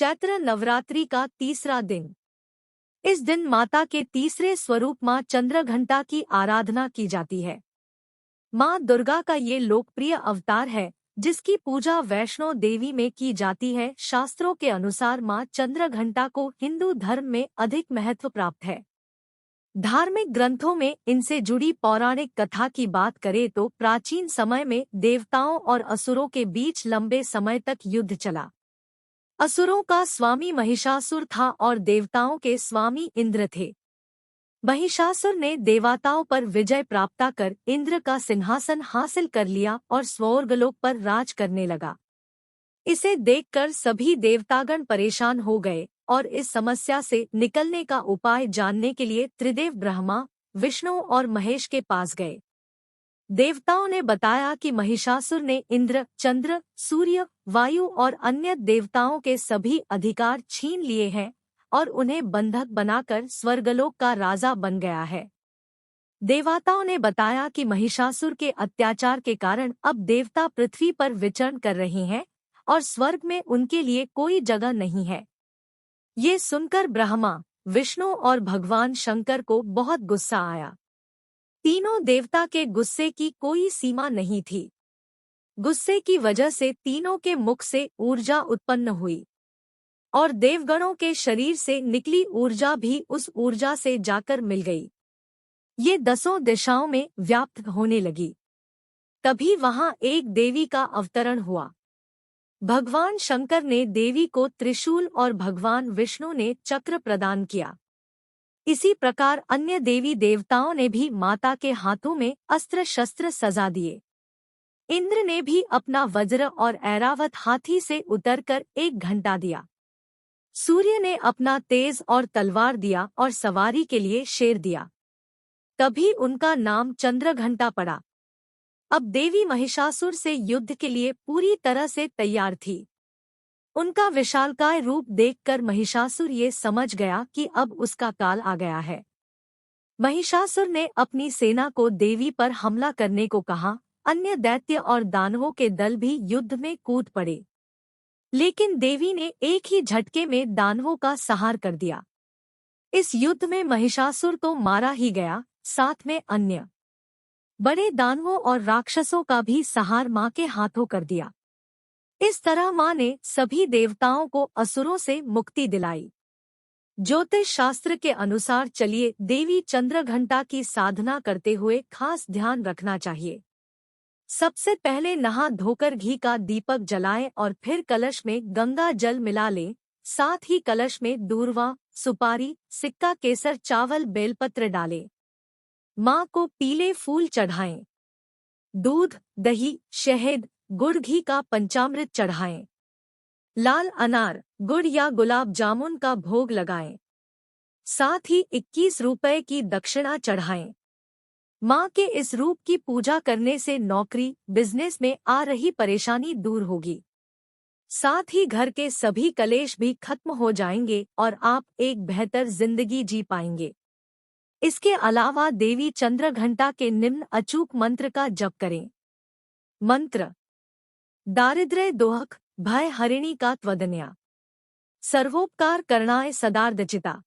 चैत्र नवरात्रि का तीसरा दिन। इस दिन माता के तीसरे स्वरूप मां चंद्रघंटा की आराधना की जाती है। मां दुर्गा का ये लोकप्रिय अवतार है, जिसकी पूजा वैष्णो देवी में की जाती है। शास्त्रों के अनुसार मां चंद्रघंटा को हिंदू धर्म में अधिक महत्व प्राप्त है। धार्मिक ग्रंथों में इनसे जुड़ी पौराणिक कथा की बात करें तो प्राचीन समय में देवताओं और असुरों के बीच लंबे समय तक युद्ध चला। असुरों का स्वामी महिषासुर था और देवताओं के स्वामी इंद्र थे। महिषासुर ने देवताओं पर विजय प्राप्त कर इंद्र का सिंहासन हासिल कर लिया और स्वर्गलोक पर राज करने लगा। इसे देखकर सभी देवतागण परेशान हो गए और इस समस्या से निकलने का उपाय जानने के लिए त्रिदेव ब्रह्मा, विष्णु और महेश के पास गए। देवताओं ने बताया कि महिषासुर ने इंद्र, चंद्र, सूर्य, वायु और अन्य देवताओं के सभी अधिकार छीन लिए हैं और उन्हें बंधक बनाकर स्वर्गलोक का राजा बन गया है। देवताओं ने बताया कि महिषासुर के अत्याचार के कारण अब देवता पृथ्वी पर विचरण कर रहे हैं और स्वर्ग में उनके लिए कोई जगह नहीं है। ये सुनकर ब्रह्मा, विष्णु और भगवान शंकर को बहुत गुस्सा आया। तीनों देवता के गुस्से की कोई सीमा नहीं थी। गुस्से की वजह से तीनों के मुख से ऊर्जा उत्पन्न हुई और देवगणों के शरीर से निकली ऊर्जा भी उस ऊर्जा से जाकर मिल गई। ये 10 दिशाओं में व्याप्त होने लगी। तभी वहां एक देवी का अवतरण हुआ। भगवान शंकर ने देवी को त्रिशूल और भगवान विष्णु ने चक्र प्रदान किया। इसी प्रकार अन्य देवी देवताओं ने भी माता के हाथों में अस्त्र शस्त्र सजा दिए। इंद्र ने भी अपना वज्र और ऐरावत हाथी से उतरकर एक घंटा दिया। सूर्य ने अपना तेज और तलवार दिया और सवारी के लिए शेर दिया। तभी उनका नाम चंद्रघंटा पड़ा। अब देवी महिषासुर से युद्ध के लिए पूरी तरह से तैयार थी। उनका विशालकाय रूप देखकर महिषासुर ये समझ गया कि अब उसका काल आ गया है। महिषासुर ने अपनी सेना को देवी पर हमला करने को कहा। अन्य दैत्य और दानवों के दल भी युद्ध में कूद पड़े, लेकिन देवी ने एक ही झटके में दानवों का संहार कर दिया। इस युद्ध में महिषासुर तो मारा ही गया, साथ में अन्य बड़े दानवों और राक्षसों का भी संहार मां के हाथों कर दिया। इस तरह मां ने सभी देवताओं को असुरों से मुक्ति दिलाई। ज्योतिष शास्त्र के अनुसार चलिए देवी चंद्रघंटा की साधना करते हुए खास ध्यान रखना चाहिए। सबसे पहले नहा धोकर घी का दीपक जलाएं और फिर कलश में गंगा जल मिला लें। साथ ही कलश में दूर्वा, सुपारी, सिक्का, केसर, चावल, बेलपत्र डालें। मां को पीले फूल चढ़ाएं। दूध, दही, शहद, गुड़, घी का पंचामृत चढ़ाएं। लाल अनार, गुड़ या गुलाब जामुन का भोग लगाएं। साथ ही 21 रुपए की दक्षिणा चढ़ाएं। मां के इस रूप की पूजा करने से नौकरी, बिजनेस में आ रही परेशानी दूर होगी। साथ ही घर के सभी कलेश भी खत्म हो जाएंगे और आप एक बेहतर जिंदगी जी पाएंगे। इसके अलावा देवी चंद्रघंटा के निम्न अचूक मंत्र का जप करें। मंत्र: दारिद्र्य दोहक, भय हरिणी का त्वदन्या, सर्वोपकार करणाय सदार्दचिता।